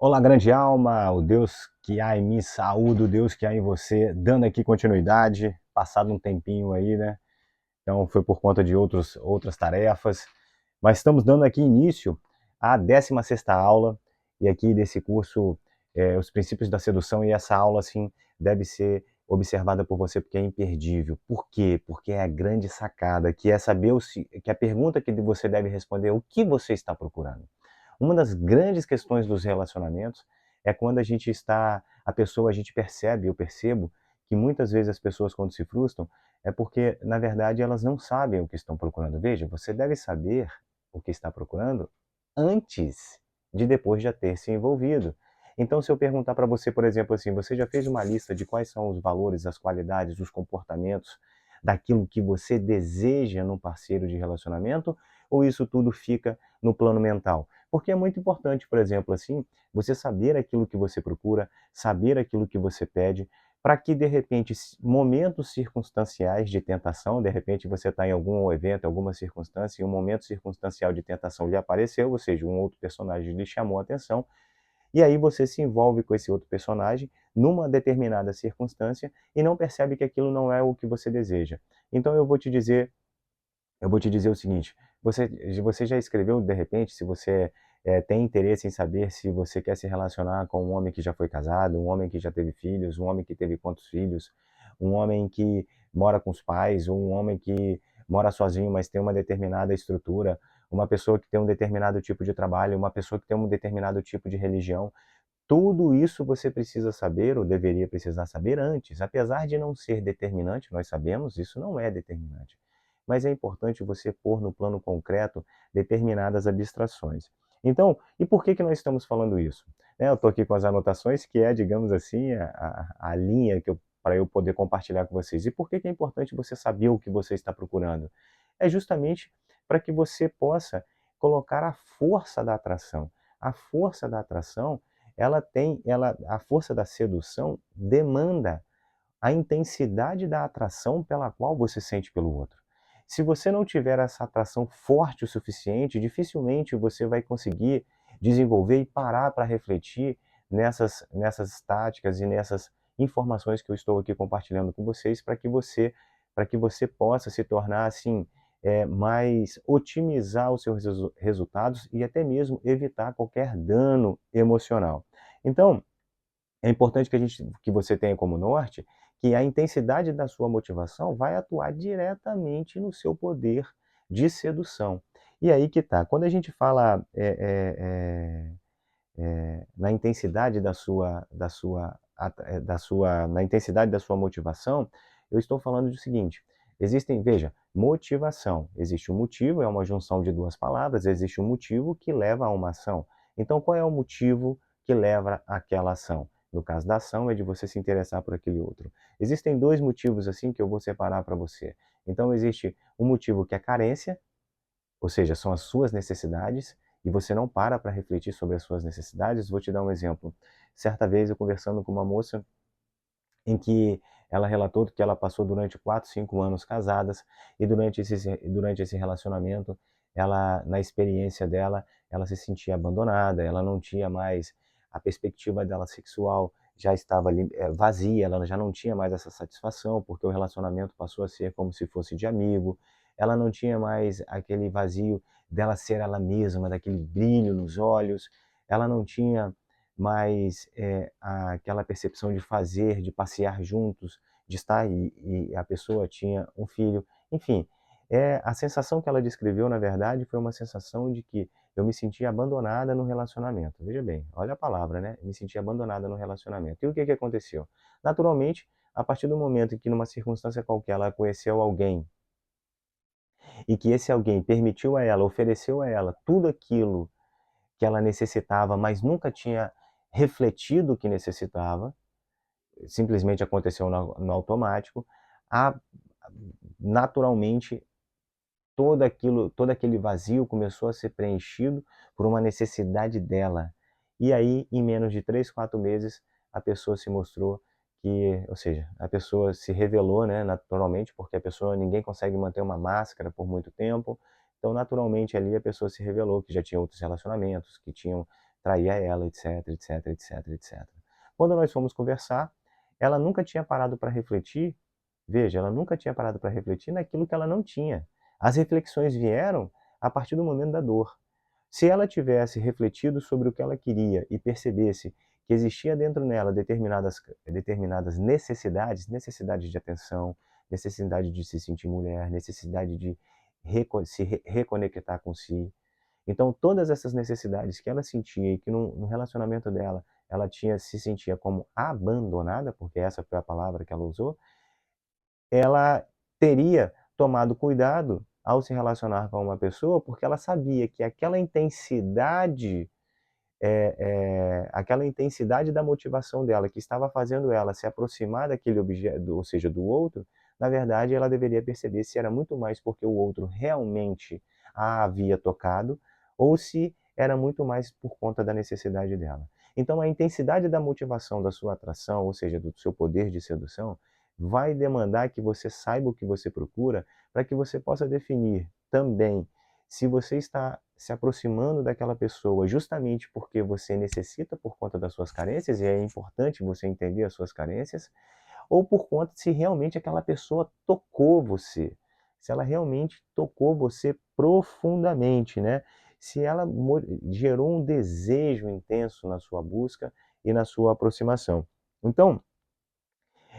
Olá, grande alma, o Deus que há em mim saúde, o Deus que há em você, dando aqui continuidade, passado um tempinho aí, né? Então foi por conta de outras tarefas, mas estamos dando aqui início à 16ª aula, e aqui desse curso, Os Princípios da Sedução, e essa aula, assim, deve ser observada por você porque é imperdível. Por quê? Porque é a grande sacada, que é saber, que a pergunta que você deve responder é o que você está procurando. Uma das grandes questões dos relacionamentos é quando a gente percebe, eu percebo, que muitas vezes as pessoas quando se frustram, é porque, na verdade, elas não sabem o que estão procurando. Veja, você deve saber o que está procurando antes de depois já ter se envolvido. Então, se eu perguntar para você, por exemplo, assim, você já fez uma lista de quais são os valores, as qualidades, os comportamentos daquilo que você deseja num parceiro de relacionamento? Ou isso tudo fica no plano mental? Porque é muito importante, por exemplo, assim, você saber aquilo que você procura, saber aquilo que você pede, para que, de repente, momentos circunstanciais de tentação, de repente você está em algum evento, alguma circunstância, e um momento circunstancial de tentação lhe apareceu, ou seja, um outro personagem lhe chamou a atenção, e aí você se envolve com esse outro personagem numa determinada circunstância e não percebe que aquilo não é o que você deseja. Então eu vou te dizer o seguinte: você já escreveu, de repente, se você tem interesse em saber se você quer se relacionar com um homem que já foi casado, um homem que já teve filhos, um homem que teve quantos filhos, um homem que mora com os pais, ou um homem que mora sozinho, mas tem uma determinada estrutura, uma pessoa que tem um determinado tipo de trabalho, uma pessoa que tem um determinado tipo de religião. Tudo isso você precisa saber, ou deveria precisar saber antes. Apesar de não ser determinante, nós sabemos, isso não é determinante. Mas é importante você pôr no plano concreto determinadas abstrações. Então, e por que nós estamos falando isso? Eu estou aqui com as anotações, que é, digamos assim, a linha para eu poder compartilhar com vocês. E por que é importante você saber o que você está procurando? É justamente para que você possa colocar a força da atração. A força da atração, a força da sedução demanda a intensidade da atração pela qual você sente pelo outro. Se você não tiver essa atração forte o suficiente, dificilmente você vai conseguir desenvolver e parar para refletir nessas táticas e nessas informações que eu estou aqui compartilhando com vocês, para que você possa se tornar assim, mais otimizar os seus resultados e até mesmo evitar qualquer dano emocional. Então, é importante que você tenha como norte que a intensidade da sua motivação vai atuar diretamente no seu poder de sedução. E aí que tá, quando a gente fala na intensidade na intensidade da sua motivação, eu estou falando do seguinte: veja, motivação, existe um motivo, é uma junção de duas palavras, existe um motivo que leva a uma ação. Então, qual é o motivo que leva àquela ação? No caso da ação, é de você se interessar por aquele outro. Existem dois motivos assim que eu vou separar para você. Então, existe um motivo que é carência, ou seja, são as suas necessidades, e você não para refletir sobre as suas necessidades. Vou te dar um exemplo. Certa vez eu conversando com uma moça em que ela relatou que ela passou durante 4, 5 anos casadas, e durante esse relacionamento, na experiência dela, ela se sentia abandonada, ela não tinha mais a perspectiva dela sexual, já estava ali, vazia, ela já não tinha mais essa satisfação, porque o relacionamento passou a ser como se fosse de amigo, ela não tinha mais aquele vazio dela ser ela mesma, daquele brilho nos olhos, ela não tinha mais aquela percepção de fazer, de passear juntos, de estar, e a pessoa tinha um filho. Enfim, a sensação que ela descreveu, na verdade, foi uma sensação de que eu me sentia abandonada no relacionamento. Veja bem, olha a palavra, né? Me sentia abandonada no relacionamento. E o que aconteceu? Naturalmente, a partir do momento em que, numa circunstância qualquer, ela conheceu alguém, e que esse alguém permitiu a ela, ofereceu a ela tudo aquilo que ela necessitava, mas nunca tinha refletido que necessitava, simplesmente aconteceu no automático, a, naturalmente todo aquele vazio começou a ser preenchido por uma necessidade dela. E aí, em menos de 3, 4 meses, a pessoa se mostrou ou seja, a pessoa se revelou, né, naturalmente, porque ninguém consegue manter uma máscara por muito tempo. Então, naturalmente, ali a pessoa se revelou que já tinha outros relacionamentos, que tinham traía ela, etc, etc, etc, etc. Quando nós fomos conversar, ela nunca tinha parado para refletir, veja, ela nunca tinha parado para refletir naquilo que ela não tinha. As reflexões vieram a partir do momento da dor. Se ela tivesse refletido sobre o que ela queria e percebesse que existia dentro nela determinadas necessidades, necessidade de atenção, necessidade de se sentir mulher, necessidade de reconectar com si. Então, todas essas necessidades que ela sentia e que no relacionamento dela ela se sentia como abandonada, porque essa foi a palavra que ela usou, ela teria tomado cuidado ao se relacionar com uma pessoa, porque ela sabia que aquela intensidade da motivação dela, que estava fazendo ela se aproximar daquele objeto, ou seja, do outro, na verdade ela deveria perceber se era muito mais porque o outro realmente a havia tocado, ou se era muito mais por conta da necessidade dela. Então a intensidade da motivação da sua atração, ou seja, do seu poder de sedução, vai demandar que você saiba o que você procura, para que você possa definir também se você está se aproximando daquela pessoa justamente porque você necessita por conta das suas carências, e é importante você entender as suas carências, ou por conta se realmente aquela pessoa tocou você, se ela realmente tocou você profundamente, né? Se ela gerou um desejo intenso na sua busca e na sua aproximação. Então,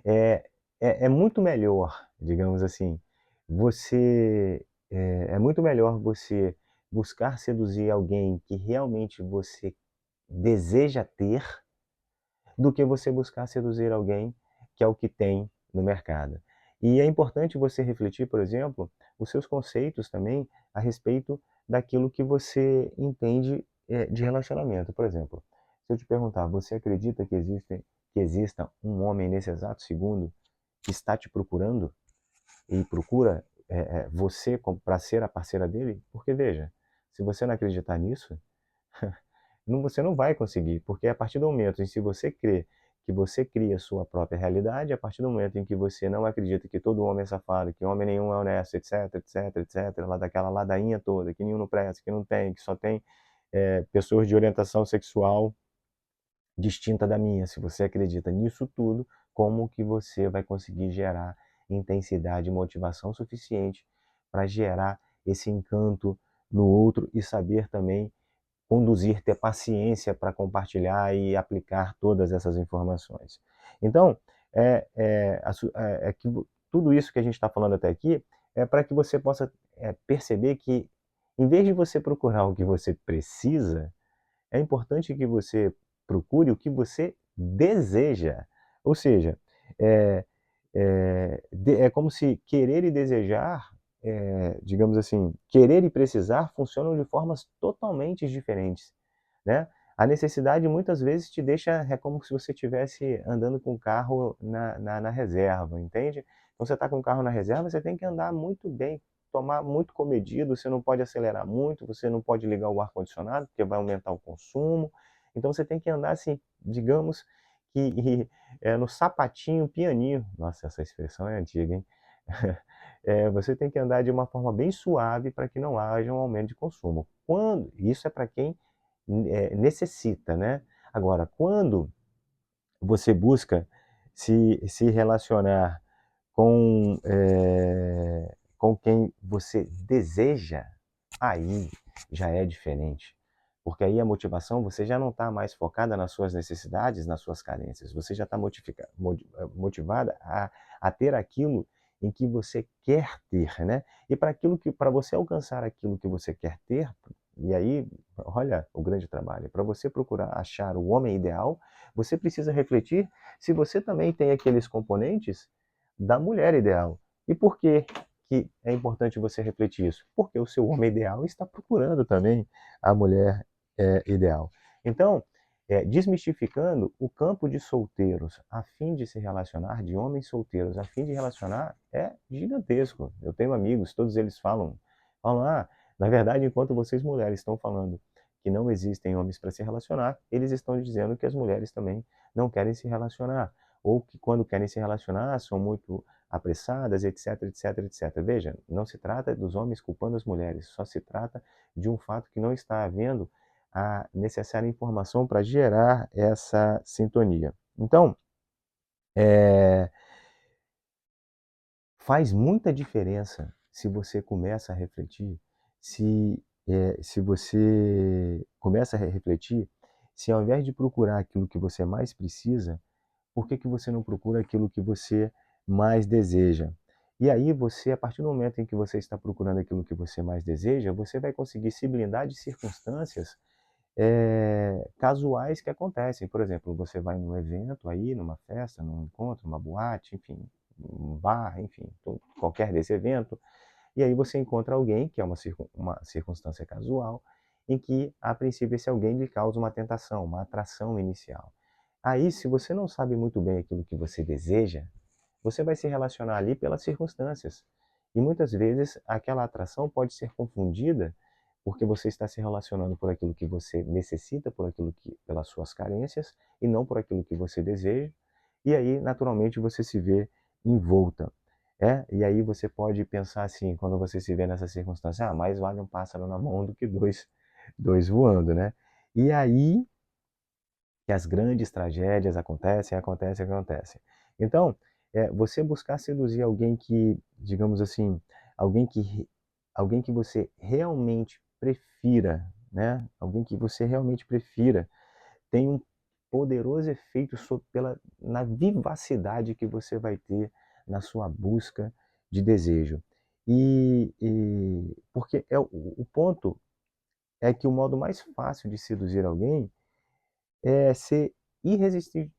é, é muito melhor, digamos assim, é muito melhor você buscar seduzir alguém que realmente você deseja ter, do que você buscar seduzir alguém que é o que tem no mercado. E é importante você refletir, por exemplo, os seus conceitos também a respeito daquilo que você entende de relacionamento. Por exemplo, se eu te perguntar, você acredita que exista um homem nesse exato segundo que está te procurando e procura você para ser a parceira dele? Porque veja, se você não acreditar nisso, você não vai conseguir, porque a partir do momento em que você crê que você cria a sua própria realidade, a partir do momento em que você não acredita que todo homem é safado, que homem nenhum é honesto, etc, etc, etc, lá daquela ladainha toda, que nenhum não presta, que não tem, que só tem pessoas de orientação sexual distinta da minha. Se você acredita nisso tudo, como que você vai conseguir gerar intensidade e motivação suficiente para gerar esse encanto no outro e saber também conduzir, ter paciência para compartilhar e aplicar todas essas informações. Então, tudo isso que a gente está falando até aqui é para que você possa perceber que, em vez de você procurar o que você precisa, é importante que você procure o que você deseja. Ou seja, é, é como se querer e desejar, digamos assim, querer e precisar funcionam de formas totalmente diferentes, né? A necessidade muitas vezes te deixa, é como se você estivesse andando com o carro na reserva, entende? Então você está com o carro na reserva, você tem que andar muito bem, tomar muito comedido, você não pode acelerar muito, você não pode ligar o ar-condicionado, porque vai aumentar o consumo. Então você tem que andar assim, digamos que no sapatinho pianinho. Nossa, essa expressão é antiga, hein? Você tem que andar de uma forma bem suave para que não haja um aumento de consumo. Isso é para quem necessita, né? Agora, quando você busca se relacionar com quem você deseja, aí já é diferente. Porque aí a motivação, você já não está mais focada nas suas necessidades, nas suas carências. Você já está motivada a ter aquilo em que você quer ter, né? E para você alcançar aquilo que você quer ter, e aí, olha o grande trabalho. Para você procurar achar o homem ideal, você precisa refletir se você também tem aqueles componentes da mulher ideal. E por que é importante você refletir isso? Porque o seu homem ideal está procurando também a mulher ideal. Então, desmistificando o campo de solteiros a fim de se relacionar, de homens solteiros a fim de relacionar, é gigantesco. Eu tenho amigos, todos eles falam, na verdade, enquanto vocês mulheres estão falando que não existem homens para se relacionar, eles estão dizendo que as mulheres também não querem se relacionar, ou que quando querem se relacionar são muito apressadas, etc, etc, etc. Veja, não se trata dos homens culpando as mulheres, só se trata de um fato que não está havendo a necessária informação para gerar essa sintonia. Então, faz muita diferença se você começa a refletir, se você começa a refletir, se ao invés de procurar aquilo que você mais precisa, por que que você não procura aquilo que você mais deseja? E aí você, a partir do momento em que você está procurando aquilo que você mais deseja, você vai conseguir se blindar de circunstâncias casuais que acontecem. Por exemplo, você vai num evento aí, numa festa, num encontro, numa boate, enfim, um bar, enfim, qualquer desse evento, e aí você encontra alguém, que é uma circunstância casual, em que, a princípio, esse alguém lhe causa uma tentação, uma atração inicial. Aí, se você não sabe muito bem aquilo que você deseja, você vai se relacionar ali pelas circunstâncias. E muitas vezes aquela atração pode ser confundida porque você está se relacionando por aquilo que você necessita, pelas suas carências, e não por aquilo que você deseja. E aí, naturalmente, você se vê envolta. E aí você pode pensar assim, quando você se vê nessa circunstância, mais vale um pássaro na mão do que dois voando, né? E aí que as grandes tragédias acontecem. Então, você buscar seduzir alguém que, digamos assim, alguém que, alguém que você realmente prefira, né? Alguém que você realmente prefira, tem um poderoso efeito na vivacidade que você vai ter na sua busca de desejo. Porque o ponto é que o modo mais fácil de seduzir alguém é ser irresistível.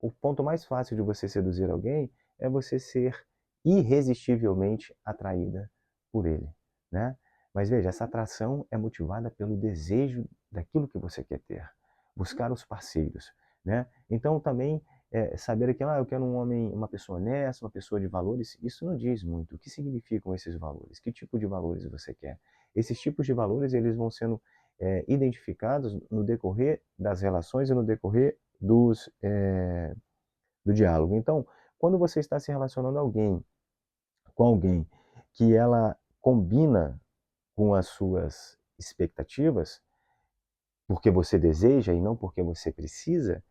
O ponto mais fácil de você seduzir alguém é você ser irresistivelmente atraída por ele, né? Mas veja, essa atração é motivada pelo desejo daquilo que você quer ter, buscar os parceiros, né? Então também saber que eu quero um homem, uma pessoa honesta, uma pessoa de valores, isso não diz muito. O que significam esses valores? Que tipo de valores você quer? Esses tipos de valores eles vão sendo identificados no decorrer das relações e no decorrer do diálogo. Então, quando você está se relacionando com alguém que ela combina com as suas expectativas, porque você deseja e não porque você precisa,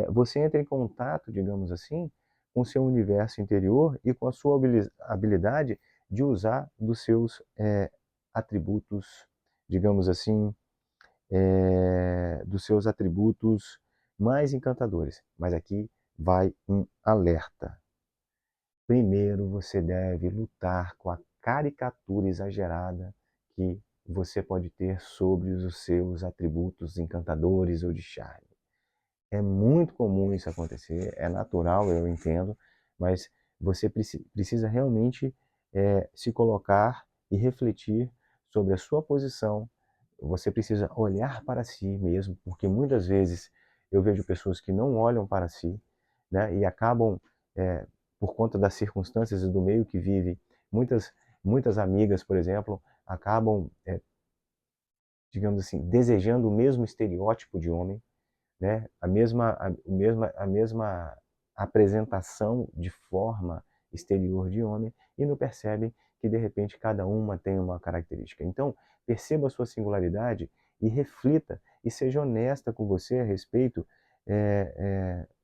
você entra em contato, digamos assim, com o seu universo interior e com a sua habilidade de usar dos seus atributos, digamos assim, dos seus atributos mais encantadores. Mas aqui vai um alerta. Primeiro você deve lutar com a caricatura exagerada que você pode ter sobre os seus atributos encantadores ou de charme. É muito comum isso acontecer, é natural, eu entendo, mas você precisa realmente se colocar e refletir sobre a sua posição. Você precisa olhar para si mesmo, porque muitas vezes eu vejo pessoas que não olham para si, né, e acabam, por conta das circunstâncias e do meio que vive, muitas amigas, por exemplo, acabam, digamos assim, desejando o mesmo estereótipo de homem, né? A mesma apresentação de forma exterior de homem e não percebem que de repente cada uma tem uma característica. Então, perceba a sua singularidade e reflita e seja honesta com você a respeito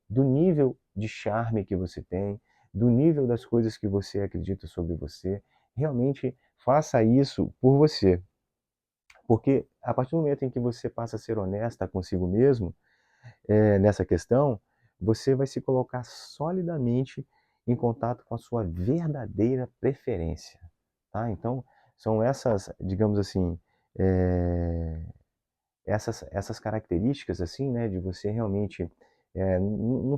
do nível de charme que você tem, do nível das coisas que você acredita sobre você. Realmente faça isso por você, porque a partir do momento em que você passa a ser honesta consigo mesmo, nessa questão, você vai se colocar solidamente em contato com a sua verdadeira preferência, tá? Então, são essas, digamos assim, essas características, assim, né, de você realmente não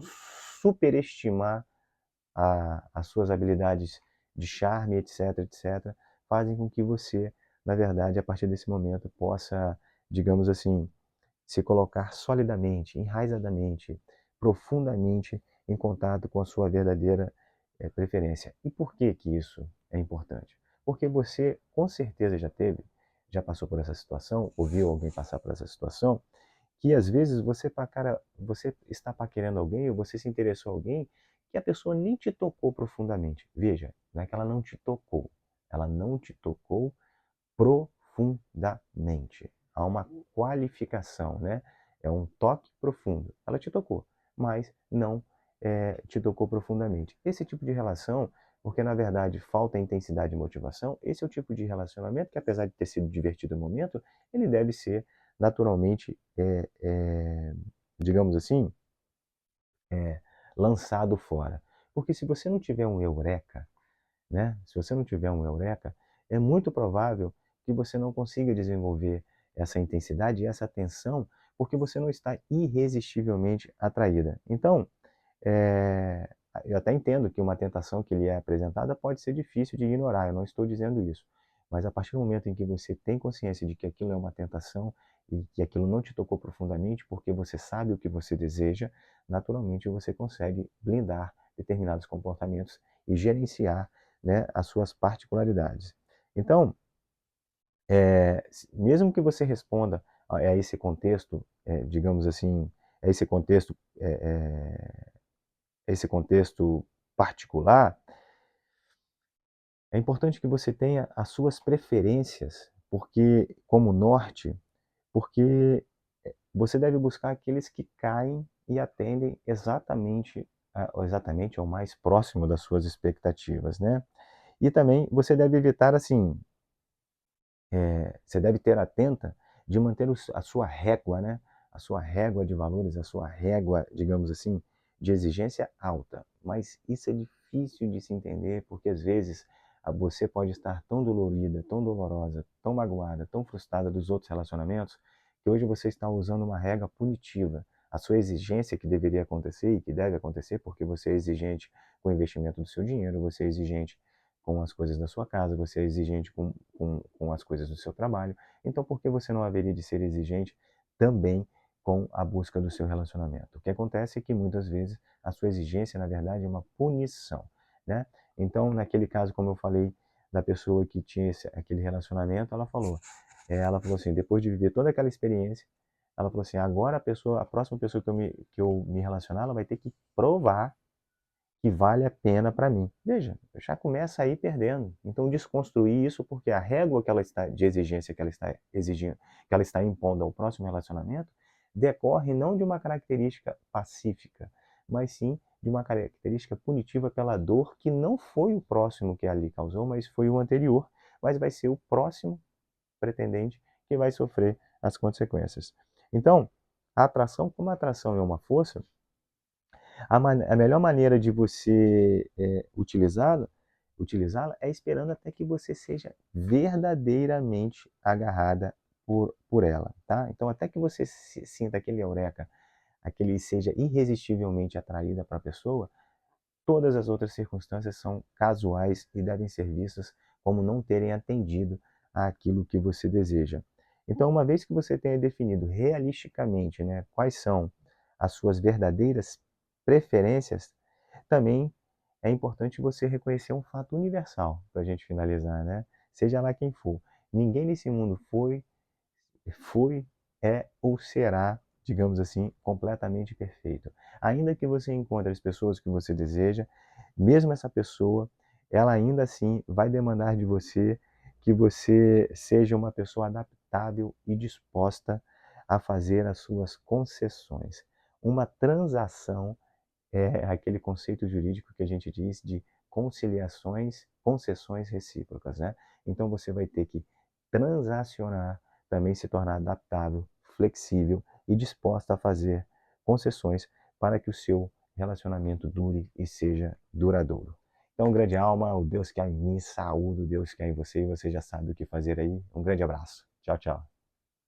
superestimar as suas habilidades de charme, etc, etc, fazem com que você, na verdade, a partir desse momento, possa, digamos assim, se colocar solidamente, enraizadamente, profundamente em contato com a sua verdadeira preferência. E por que que isso é importante? Porque você com certeza já passou por essa situação, ouviu alguém passar por essa situação, que às vezes você está paquerando alguém ou você se interessou em alguém que a pessoa nem te tocou profundamente. Veja, não é que ela não te tocou profundamente. há uma qualificação, né? É um toque profundo. Ela te tocou, mas não te tocou profundamente. Esse tipo de relação, porque na verdade falta intensidade e motivação, esse é o tipo de relacionamento que, apesar de ter sido divertido no momento, ele deve ser naturalmente, digamos assim, lançado fora. Porque se você não tiver um eureka, né? Se você não tiver um eureka, é muito provável que você não consiga desenvolver essa intensidade e essa atenção, porque você não está irresistivelmente atraída. Então, é, eu até entendo que uma tentação que lhe é apresentada pode ser difícil de ignorar, eu não estou dizendo isso. Mas a partir do momento em que você tem consciência de que aquilo é uma tentação e que aquilo não te tocou profundamente, porque você sabe o que você deseja, naturalmente você consegue blindar determinados comportamentos e gerenciar, né, as suas particularidades. Então, mesmo que você responda a esse contexto, digamos assim, a esse contexto, esse contexto particular, é importante que você tenha as suas preferências, porque como norte, porque você deve buscar aqueles que caem e atendem exatamente ao mais próximo das suas expectativas, né? E também você deve evitar assim, você deve ter atenta de manter a sua régua, né? A sua régua de valores, a sua régua, digamos assim, de exigência alta. Mas isso é difícil de se entender, porque às vezes você pode estar tão dolorida, tão dolorosa, tão magoada, tão frustrada dos outros relacionamentos, que hoje você está usando uma régua punitiva. A sua exigência que deveria acontecer e que deve acontecer, porque você é exigente com o investimento do seu dinheiro, você é exigente com as coisas da sua casa, você é exigente com as coisas do seu trabalho. Então, por que você não haveria de ser exigente também com a busca do seu relacionamento? O que acontece é que muitas vezes a sua exigência, na verdade, é uma punição, né? Então, naquele caso, como eu falei, da pessoa que tinha aquele relacionamento, ela falou assim, depois de viver toda aquela experiência, ela falou assim, agora a próxima pessoa que eu me relacionar, ela vai ter que provar que vale a pena para mim. Veja, já começa aí perdendo. Então desconstruir isso porque a régua que ela está de exigência que ela está exigindo, que ela está impondo ao próximo relacionamento, decorre não de uma característica pacífica, mas sim de uma característica punitiva pela dor que não foi o próximo que ali causou, mas foi o anterior, mas vai ser o próximo pretendente que vai sofrer as consequências. Então, a atração, como a atração é uma força, a melhor maneira de você utilizá-la é esperando até que você seja verdadeiramente agarrada por ela, tá? Então, até que você sinta aquele eureka, aquele seja irresistivelmente atraída para a pessoa, todas as outras circunstâncias são casuais e devem ser vistas como não terem atendido àquilo que você deseja. Então, uma vez que você tenha definido realisticamente, né, quais são as suas verdadeiras preferências, também é importante você reconhecer um fato universal, para a gente finalizar, né? Seja lá quem for. Ninguém nesse mundo foi, é ou será, digamos assim, completamente perfeito. Ainda que você encontre as pessoas que você deseja, mesmo essa pessoa, ela ainda assim vai demandar de você que você seja uma pessoa adaptável e disposta a fazer as suas concessões. Uma transação é aquele conceito jurídico que a gente diz de concessões recíprocas, né? Então você vai ter que transacionar, também se tornar adaptável, flexível e disposta a fazer concessões para que o seu relacionamento dure e seja duradouro. Então, grande alma, o Deus que há em mim, saúde, o Deus que há em você, e você já sabe o que fazer aí. Um grande abraço. Tchau, tchau.